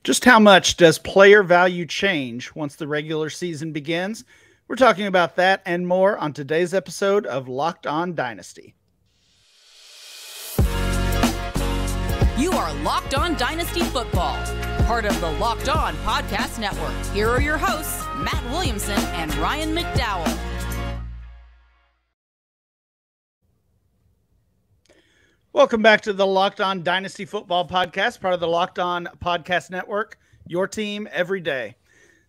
Just how much does player value change once the regular season begins? We're talking about that and more on today's episode of Locked On Dynasty. You are Locked On Dynasty Football, part of the Locked On Podcast Network. Here are your hosts, Matt Williamson and Ryan McDowell. Welcome back to the Locked On Dynasty Football Podcast, part of the Locked On Podcast Network, your team every day.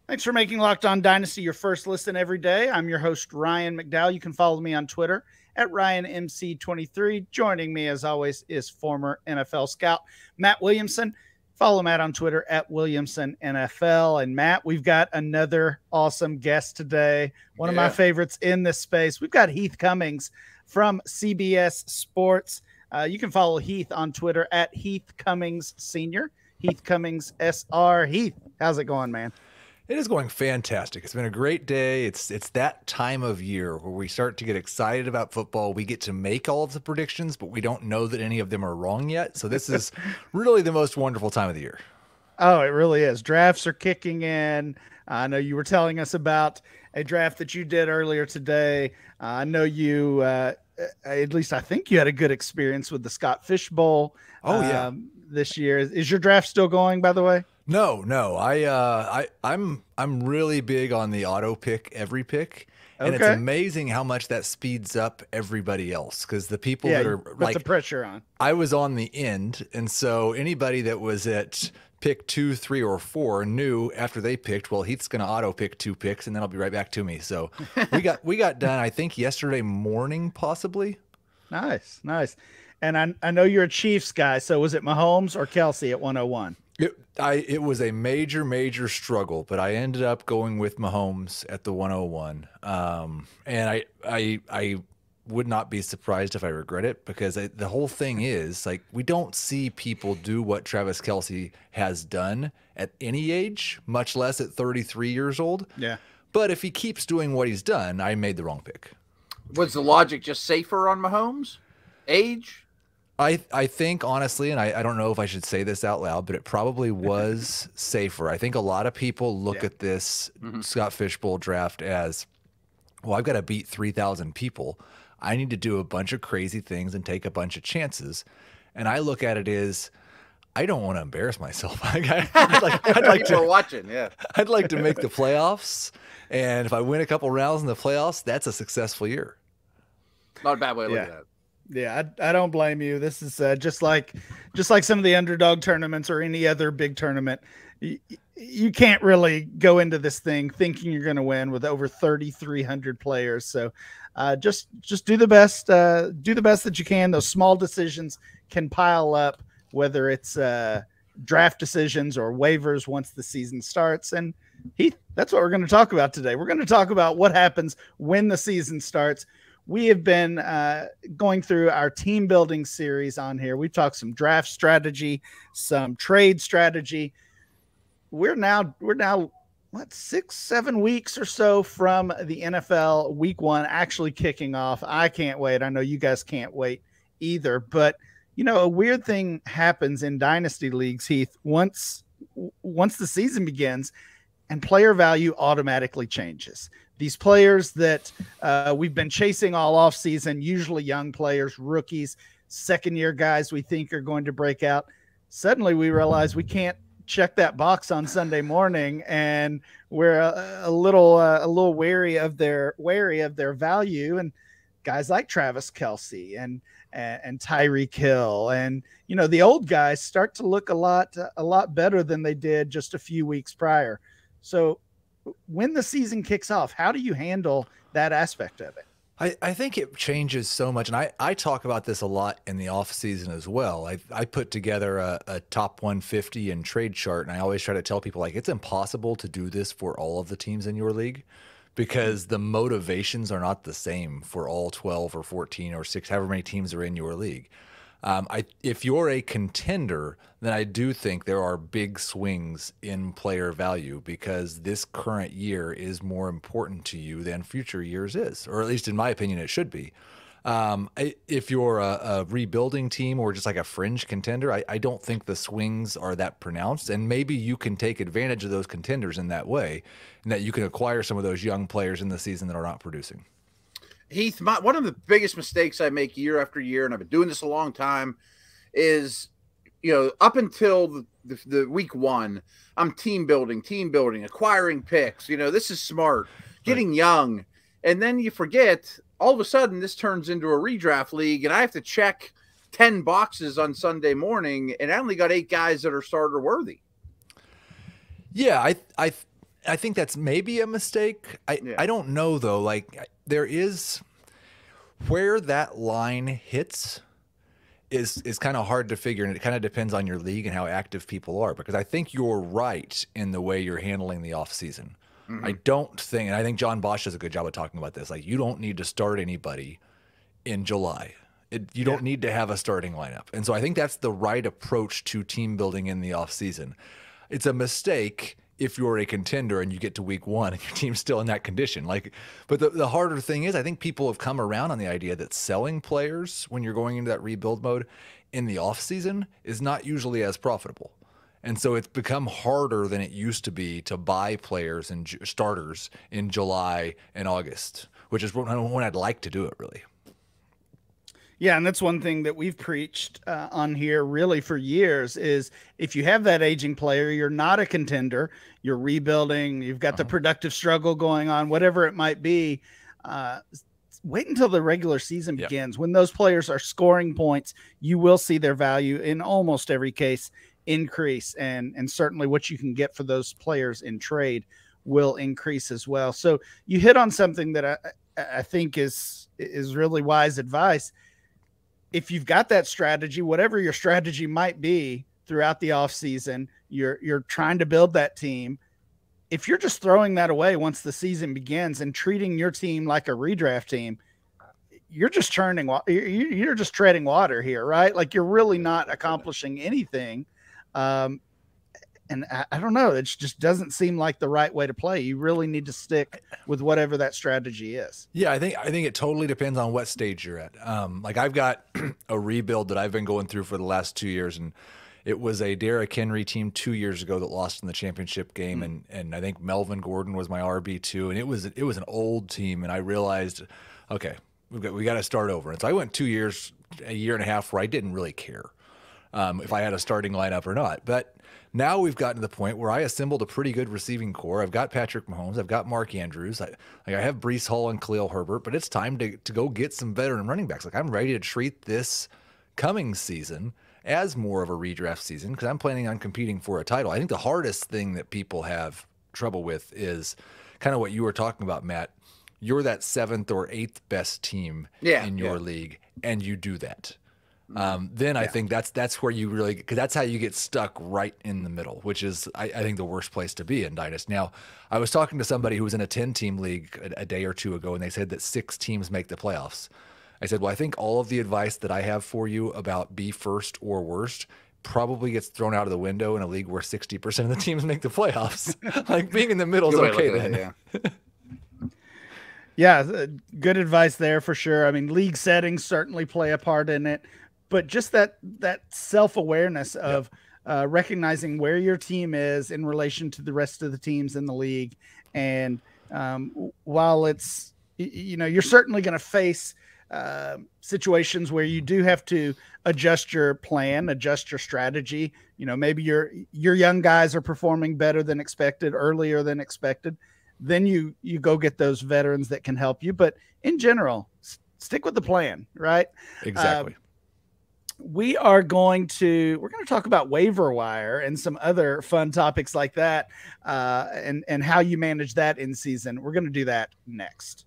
Thanks for making Locked On Dynasty your first listen every day. I'm your host, Ryan McDowell. You can follow me on Twitter at RyanMC23. Joining me, as always, is former NFL scout Matt Williamson. Follow Matt on Twitter at WilliamsonNFL. And Matt, we've got another awesome guest today, one of my favorites in this space. We've got Heath Cummings from CBS Sports. You can follow Heath on Twitter at Heath Cummings Sr. Heath Cummings SR. Heath, how's it going, man? It is going fantastic. It's been a great day. It's that time of year where we start to get excited about football. We get to make all of the predictions, but we don't know that any of them are wrong yet. So this is really the most wonderful time of the year. Oh, it really is. Drafts are kicking in. I know you were telling us about a draft that you did earlier today. I know you, at least I think you had a good experience with the Scott Fish Bowl. This year. Is your draft still going, by the way? No. I'm really big on the auto pick every pick. And it's amazing how much that speeds up everybody else, because the people that are put the pressure on. I was on the end, and so anybody that was at pick 2, 3, or 4 knew after they picked, well, Heath's going to auto pick 2 picks, and then I'll be right back to me. So we got done, I think, yesterday morning, possibly. Nice. And I know you're a Chiefs guy, so was it Mahomes or Kelsey at 101? It was a major struggle, but I ended up going with Mahomes at the 101. And I would not be surprised if I regret it, because the whole thing is, like, we don't see people do what Travis Kelce has done at any age, much less at 33 years old. Yeah. But if he keeps doing what he's done, I made the wrong pick. Was the logic just safer on Mahomes? Age? I think, honestly, and I don't know if I should say this out loud, but it probably was safer. I think a lot of people look at this Scott Fish Bowl draft as, well, I've got to beat 3,000 people. I need to do a bunch of crazy things and take a bunch of chances. And I look at it as, I don't want to embarrass myself. I'd like to watching, I'd like to make the playoffs, and if I win a couple rounds in the playoffs, that's a successful year. Not a bad way to look at it. Yeah, I don't blame you. This is just like some of the underdog tournaments or any other big tournament. You can't really go into this thing thinking you're going to win with over 3,300 players. So just do the best. Do the best that you can. Those small decisions can pile up, whether it's draft decisions or waivers once the season starts. And Heath, that's what we're going to talk about today. We're going to talk about what happens when the season starts. We have been going through our team building series on here. We've talked some draft strategy, some trade strategy. We're now what, 6-7 weeks or so from the NFL week 1 actually kicking off. I can't wait. I know you guys can't wait either. But you know, a weird thing happens in dynasty leagues, Heath. Once the season begins, and player value automatically changes. These players that we've been chasing all offseason, usually young players, rookies, second-year guys we think are going to break out. Suddenly we realize we can't check that box on Sunday morning, and we're a little wary of their value. And guys like Travis Kelce and Tyreek Hill, and you know, the old guys start to look a lot better than they did just a few weeks prior. So when the season kicks off, how do you handle that aspect of it? I think it changes so much, and I talk about this a lot in the off season as well. I put together a top 150 and trade chart, and I always try to tell people, like, it's impossible to do this for all of the teams in your league, because the motivations are not the same for all 12 or 14 or 6, however many teams are in your league. If you're a contender, then I do think there are big swings in player value, because this current year is more important to you than future years is, or at least in my opinion, it should be. If you're a rebuilding team or just like a fringe contender, I don't think the swings are that pronounced. And maybe you can take advantage of those contenders in that way, and that you can acquire some of those young players in the season that are not producing. Heath, one of the biggest mistakes I make year after year, and I've been doing this a long time, is, up until the week one, I'm team building, acquiring picks. This is smart, getting young. And then you forget, all of a sudden, this turns into a redraft league, and I have to check 10 boxes on Sunday morning, and I only got 8 guys that are starter worthy. Yeah, I think that's maybe a mistake. I don't know, though. Like, there is where that line hits is kind of hard to figure, and it kind of depends on your league and how active people are, because I think you're right in the way you're handling the offseason. Mm-hmm. I don't think, and I think John Bosch does a good job of talking about this, like, you don't need to start anybody in July. You don't need to have a starting lineup. And so I think that's the right approach to team building in the offseason. It's a mistake if you're a contender and you get to week one and your team's still in that condition. But the harder thing is, I think people have come around on the idea that selling players when you're going into that rebuild mode in the offseason is not usually as profitable. And so it's become harder than it used to be to buy players and starters in July and August, which is when I'd like to do it, really. Yeah, and that's one thing that we've preached on here really for years is if you have that aging player, you're not a contender, you're rebuilding, you've got the productive struggle going on, whatever it might be, wait until the regular season begins. When those players are scoring points, you will see their value in almost every case increase, and certainly what you can get for those players in trade will increase as well. So you hit on something that I think is really wise advice. If you've got that strategy, whatever your strategy might be throughout the offseason, you're trying to build that team. If you're just throwing that away once the season begins and treating your team like a redraft team, you're just you're just treading water here, right? Like, you're really not accomplishing anything. And I don't know, it just doesn't seem like the right way to play. You really need to stick with whatever that strategy is. Yeah, I think it totally depends on what stage you're at. Like, I've got a rebuild that I've been going through for the last 2 years, and it was a Derrick Henry team 2 years ago that lost in the championship game, and I think Melvin Gordon was my RB2, and it was an old team, and I realized, okay, we got to start over. And so I went 2 years, a year and a half where I didn't really care if I had a starting lineup or not. But now we've gotten to the point where I assembled a pretty good receiving core. I've got Patrick Mahomes. I've got Mark Andrews. I have Breece Hall and Khalil Herbert, but it's time to go get some veteran running backs. Like, I'm ready to treat this coming season as more of a redraft season because I'm planning on competing for a title. I think the hardest thing that people have trouble with is kind of what you were talking about, Matt. You're that 7th or 8th best team in your league, and you do that. Then I think that's where you really, because that's how you get stuck right in the middle, which is I think the worst place to be in Dynasty. Now, I was talking to somebody who was in a 10-team league a day or two ago, and they said that 6 teams make the playoffs. I said, well, I think all of the advice that I have for you about be first or worst probably gets thrown out of the window in a league where 60% of the teams make the playoffs. Like, being in the middle is okay then. Yeah, good advice there for sure. I mean, league settings certainly play a part in it. But just that self-awareness of recognizing where your team is in relation to the rest of the teams in the league. And while it's, you're certainly going to face situations where you do have to adjust your plan, adjust your strategy. Maybe your young guys are performing better than expected, earlier than expected. Then you go get those veterans that can help you. But in general, stick with the plan, right? Exactly. We're going to talk about waiver wire and some other fun topics like that, and how you manage that in season. We're going to do that next.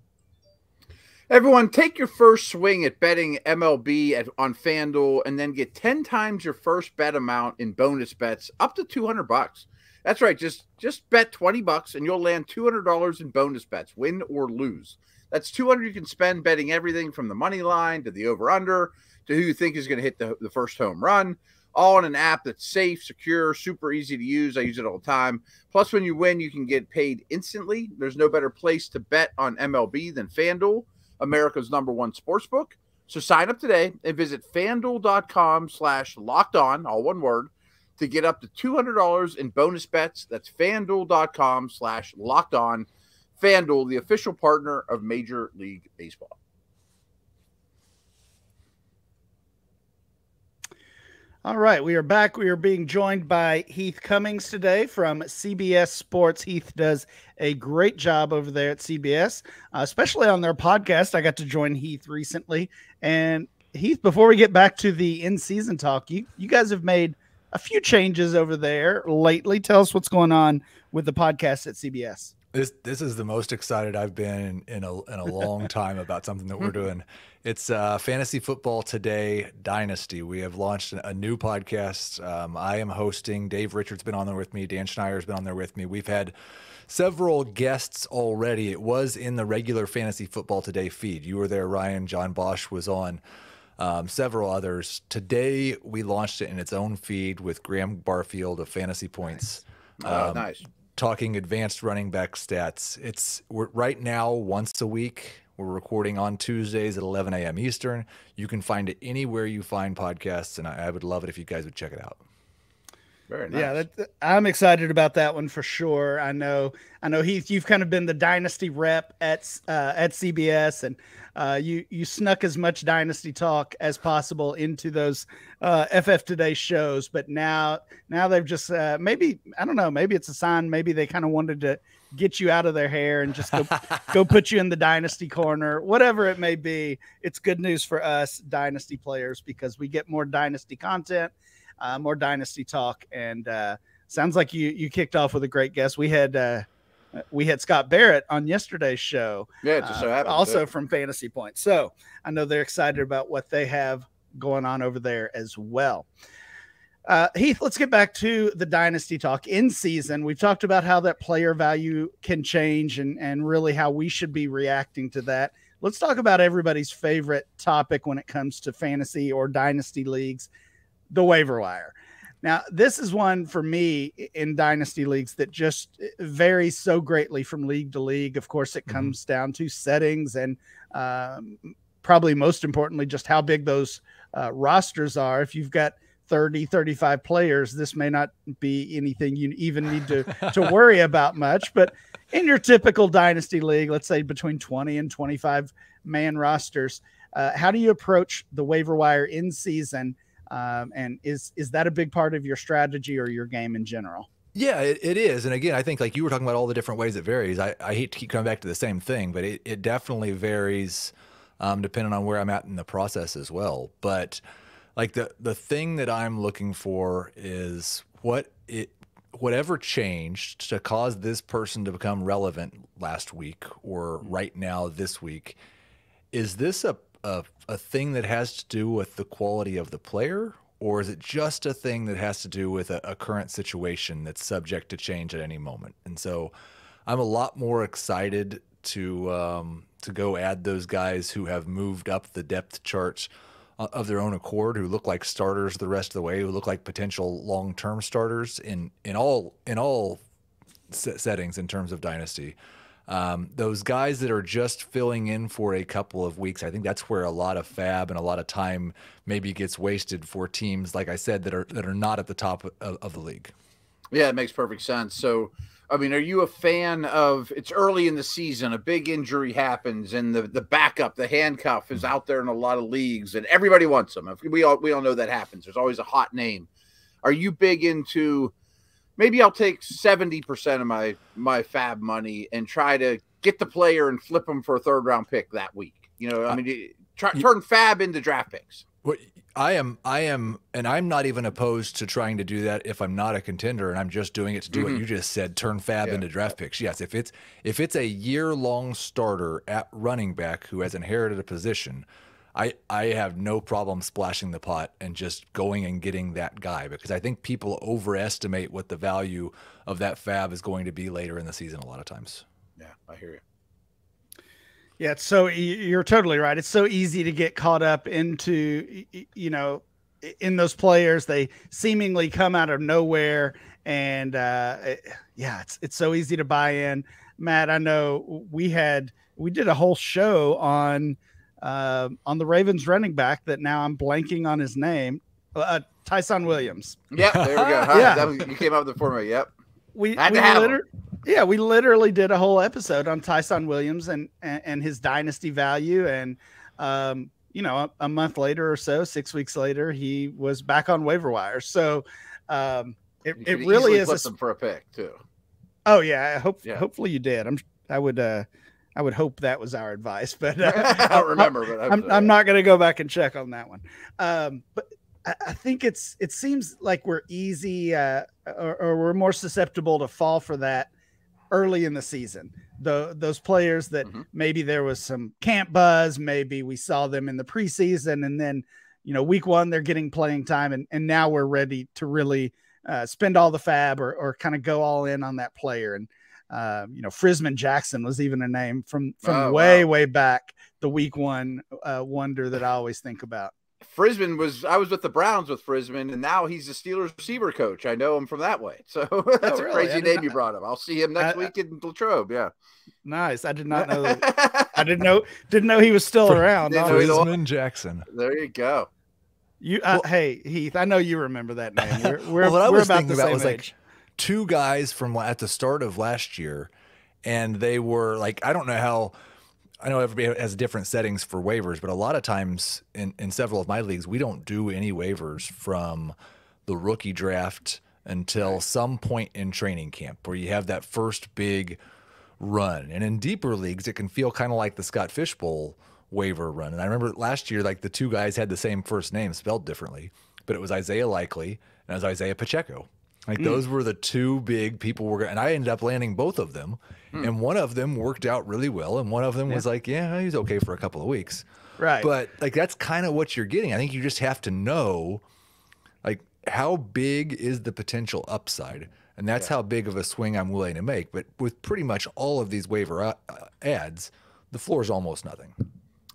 Everyone, take your first swing at betting MLB on FanDuel, and then get 10 times your first bet amount in bonus bets, up to $200. That's right. Just bet $20, and you'll land $200 in bonus bets, win or lose. That's $200 you can spend betting everything from the money line to the over/under, to who you think is going to hit the first home run, all in an app that's safe, secure, super easy to use. I use it all the time. Plus, when you win, you can get paid instantly. There's no better place to bet on MLB than FanDuel, America's #1 sportsbook. So sign up today and visit FanDuel.com/lockedon, all one word, to get up to $200 in bonus bets. That's FanDuel.com/lockedon. FanDuel, the official partner of Major League Baseball. All right, we are back. We are being joined by Heath Cummings today from CBS Sports. Heath does a great job over there at CBS, especially on their podcast. I got to join Heath recently. And Heath, before we get back to the in-season talk, you guys have made a few changes over there lately. Tell us what's going on with the podcast at CBS. This is the most excited I've been in a long time about something that we're doing. It's Fantasy Football Today Dynasty. We have launched a new podcast. I am hosting. Dave Richards been on there with me. Dan Schneider's been on there with me. We've had several guests already. It was in the regular Fantasy Football Today feed. You were there, Ryan. John Bosch was on. Several others. Today we launched it in its own feed with Graham Barfield of Fantasy Points. Nice. Talking advanced running back stats. We're right now once a week. We're recording on Tuesdays at 11 a.m. Eastern. You can find it anywhere you find podcasts, and I would love it if you guys would check it out. Very nice. Yeah, I'm excited about that one for sure. I know, Heath, you've kind of been the Dynasty rep at CBS, and you snuck as much Dynasty talk as possible into those FF Today shows. But now they've just maybe it's a sign. Maybe they kind of wanted to get you out of their hair and just go put you in the Dynasty corner, whatever it may be. It's good news for us Dynasty players because we get more Dynasty content. More Dynasty talk, and sounds like you kicked off with a great guest. We had Scott Barrett on yesterday's show, it just so happens, also from Fantasy Points. So I know they're excited about what they have going on over there as well. Heath, let's get back to the Dynasty talk. In season, we've talked about how that player value can change and really how we should be reacting to that. Let's talk about everybody's favorite topic when it comes to fantasy or Dynasty leagues, the waiver wire. Now, this is one for me in Dynasty leagues that just varies so greatly from league to league. Of course, it comes down to settings and probably most importantly, just how big those rosters are. If you've got 30, 35 players, this may not be anything you even need to worry about much. But in your typical Dynasty league, let's say between 20 and 25 man rosters, how do you approach the waiver wire in season? And is that a big part of your strategy or your game in general? Yeah, it is. And again, I think like you were talking about all the different ways it varies. I hate to keep coming back to the same thing, but it definitely varies depending on where I'm at in the process as well. But like the thing that I'm looking for is whatever changed to cause this person to become relevant last week or right now this week. Is this a thing that has to do with the quality of the player, or is it just a thing that has to do with a current situation that's subject to change at any moment? And so I'm a lot more excited to go add those guys who have moved up the depth charts of their own accord, who look like starters the rest of the way, who look like potential long-term starters in all settings in terms of Dynasty. Those guys that are just filling in for a couple of weeks, I think that's where a lot of fab and a lot of time maybe gets wasted for teams, like I said, that are not at the top of the league. Yeah, it makes perfect sense. So, I mean, are you a fan of, it's early in the season, a big injury happens and the backup, the handcuff is out there in a lot of leagues and everybody wants them. We all know that happens. There's always a hot name. Are you big into, maybe I'll take 70% of my fab money and try to get the player and flip them for a third round pick that week? You know, I mean, turn fab into draft picks. I am, and I'm not even opposed to trying to do that if I'm not a contender and I'm just doing it to do what you just said, turn fab into draft picks. Yes, if it's a year-long starter at running back who has inherited a position, I have no problem splashing the pot and just going and getting that guy, because I think people overestimate what the value of that fab is going to be later in the season a lot of times. Yeah, I hear you. Yeah, it's so you're totally right. It's so easy to get caught up into, you know, in those players. They seemingly come out of nowhere, and it's so easy to buy in. Matt, I know we did a whole show on on the Ravens running back that now I'm blanking on his name, Tyson Williams. Yep, there we go. Huh? Yeah. You came up with the formula. Yep. We literally did a whole episode on Tyson Williams and his dynasty value. And, a month later or so, 6 weeks later, he was back on waiver wire. So it really is them for a pick too. Oh yeah. Hopefully you did. I would hope that was our advice, but I don't remember, but I'm not going to go back and check on that one. But I think it seems like we're easy or we're more susceptible to fall for that early in the season. Those players that maybe there was some camp buzz, maybe we saw them in the preseason, and then, week one, they're getting playing time. And now we're ready to really spend all the fab or kind of go all in on that player. And, Frisman Jackson was even a name from way back, the week one wonder that I always think about. I was with the Browns with Frisman, and now he's the Steelers receiver coach. I know him from that way. So that's a crazy name you brought him. I'll see him next week in Latrobe. Yeah. Nice. I did not know that. I didn't know he was still around. Frisman Jackson. There you go. Hey, Heath, I know you remember that name. We're what I was about thinking the about same was age. like two guys from at the start of last year, and they were like, I know everybody has different settings for waivers, but a lot of times in several of my leagues, we don't do any waivers from the rookie draft until some point in training camp where you have that first big run. And in deeper leagues, it can feel kind of like the Scott Fishbowl waiver run. And I remember last year, like the two guys had the same first name spelled differently, but it was Isaiah Likely and it was Isaiah Pacheco. Like those were the two big people and I ended up landing both of them. And one of them worked out really well. And one of them was like, yeah, he's okay for a couple of weeks. Right. But like, that's kind of what you're getting. I think you just have to know like how big is the potential upside. And that's how big of a swing I'm willing to make. But with pretty much all of these waiver ads, the floor is almost nothing.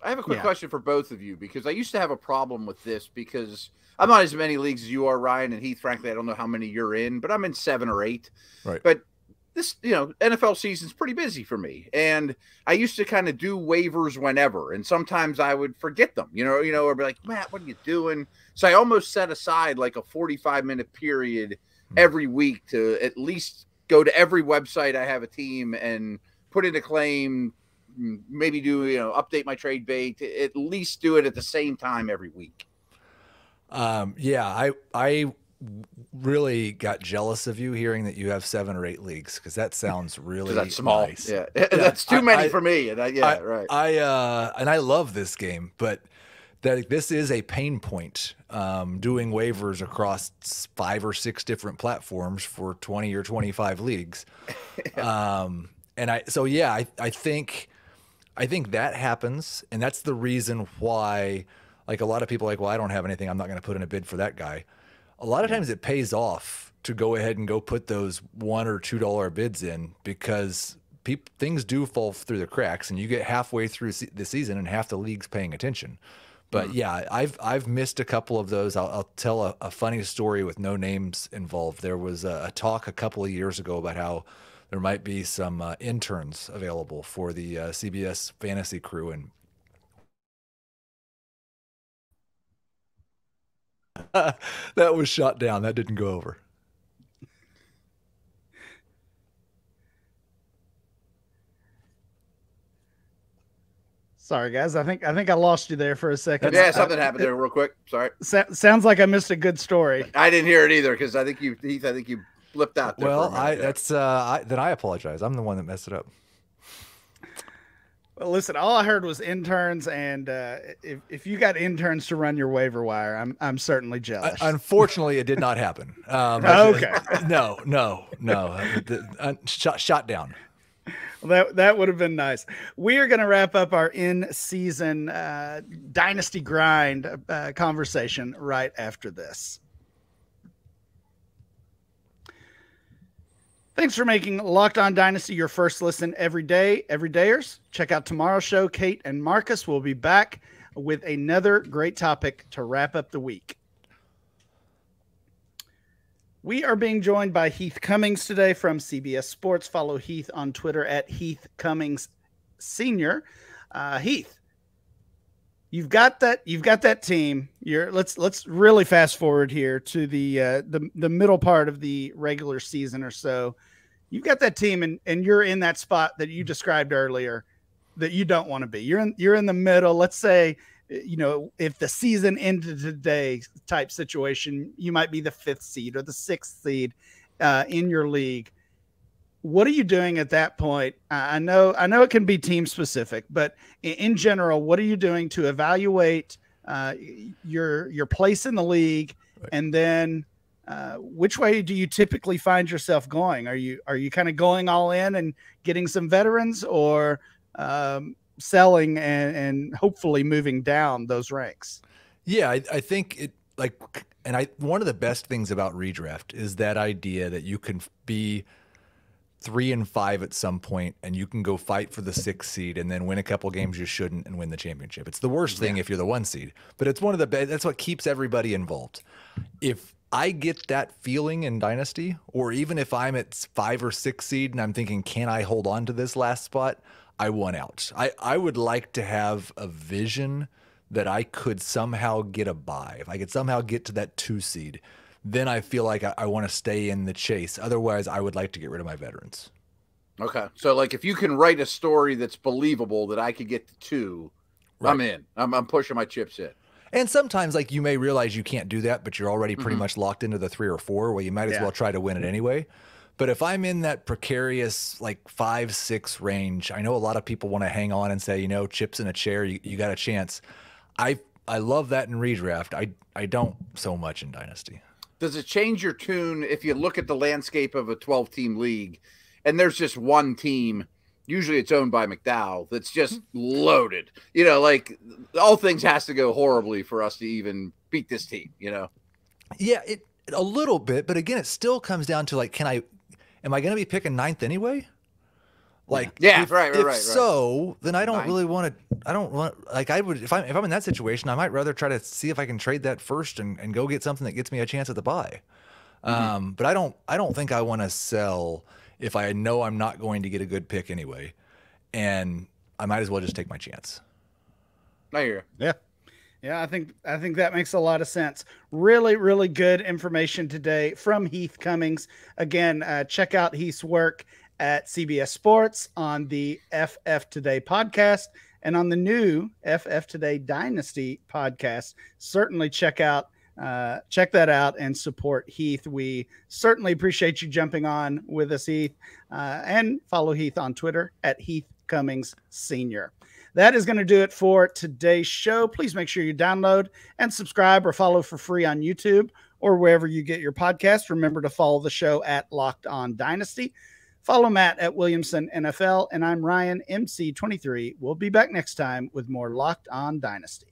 I have a quick question for both of you, because I used to have a problem with this because I'm not as many leagues as you are, Ryan, and Heath. Frankly, I don't know how many you're in, but I'm in 7 or 8. Right. But this, NFL season's pretty busy for me. And I used to kind of do waivers whenever. And sometimes I would forget them, or be like, Matt, what are you doing? So I almost set aside like a 45-minute period every week to at least go to every website I have a team and put in a claim, maybe do, update my trade bait, at least do it at the same time every week. I really got jealous of you hearing that you have 7 or 8 leagues, because that sounds really that's small. nice. Yeah. That's too many for me. And right. I love this game, but this is a pain point, doing waivers across 5 or 6 different platforms for 20 or 25 leagues. I think that happens. And that's the reason why, like, a lot of people are like, well, I don't have anything, I'm not going to put in a bid for that guy. A lot of times it pays off to go ahead and go put those $1 or $2 bids in, because things do fall through the cracks, and you get halfway through the season and half the league's paying attention. But yeah, I've missed a couple of those. I'll tell a funny story with no names involved. There was a talk a couple of years ago about how there might be some interns available for the CBS fantasy crew, and that was shot down. That didn't go over. Sorry, guys. I think I lost you there for a second. Yeah, something happened there real quick. Sorry. Sounds like I missed a good story. I didn't hear it either, because I think you flipped out there. Well, then I apologize. I'm the one that messed it up. Well, listen, all I heard was interns, and if you got interns to run your waiver wire, I'm certainly jealous. Unfortunately, it did not happen. Okay. No. Shot down. Well, that would have been nice. We are going to wrap up our in-season Dynasty Grind conversation right after this. Thanks for making Locked On Dynasty your first listen every day, everydayers. Check out tomorrow's show. Kate and Marcus will be back with another great topic to wrap up the week. We are being joined by Heath Cummings today from CBS Sports. Follow Heath on Twitter at Heath Cummings Sr. Heath, you've got that team. Let's really fast forward here to the middle part of the regular season or so. You've got that team, and you're in that spot that you described earlier that you don't want to be. You're in the middle. Let's say, if the season ended today type situation, you might be the 5th seed or the 6th seed in your league. What are you doing at that point? I know it can be team specific, but in general, what are you doing to evaluate your place in the league? Right. And then which way do you typically find yourself going? Are you kind of going all in and getting some veterans, or selling and hopefully moving down those ranks? Yeah, I think one of the best things about redraft is that idea that you can be 3-5 at some point, and you can go fight for the 6th seed and then win a couple games you shouldn't and win the championship. It's the worst thing if you're the 1 seed, but it's one of the best. That's what keeps everybody involved. If I get that feeling in Dynasty, or even if I'm at 5 or 6 seed and I'm thinking, can I hold on to this last spot? I want out. I would like to have a vision that I could somehow get a bye. If I could somehow get to that 2 seed, then I feel like I want to stay in the chase. Otherwise, I would like to get rid of my veterans. Okay. So, like, if you can write a story that's believable that I could get to 2, right, I'm in. I'm pushing my chips in. And sometimes, like, you may realize you can't do that, but you're already pretty much locked into the 3 or 4. Well, you might as well try to win it anyway. But if I'm in that precarious, like, 5-6 range, I know a lot of people want to hang on and say, chips in a chair, you got a chance. I love that in redraft. I don't so much in Dynasty. Does it change your tune if you look at the landscape of a 12-team league and there's just one team, usually it's owned by McDowell, that's just loaded? Like, all things has to go horribly for us to even beat this team, Yeah, a little bit, but again, it still comes down to, like, am I going to be picking 9th anyway? Like, right. So, then I don't really want to. I don't want, like, I would, if I'm in that situation, I might rather try to see if I can trade that first and go get something that gets me a chance at the bye. But I don't think I want to sell if I know I'm not going to get a good pick anyway, and I might as well just take my chance. I hear you. Yeah, I think that makes a lot of sense. Really, really good information today from Heath Cummings. Again, check out Heath's work at CBS Sports, on the FF Today podcast, and on the new FF Today Dynasty podcast. Certainly check that out and support Heath. We certainly appreciate you jumping on with us, Heath, and follow Heath on Twitter at Heath Cummings Sr. That is going to do it for today's show. Please make sure you download and subscribe or follow for free on YouTube or wherever you get your podcast. Remember to follow the show at Locked On Dynasty. Follow Matt at Williamson NFL, and I'm Ryan, MC23. We'll be back next time with more Locked On Dynasty.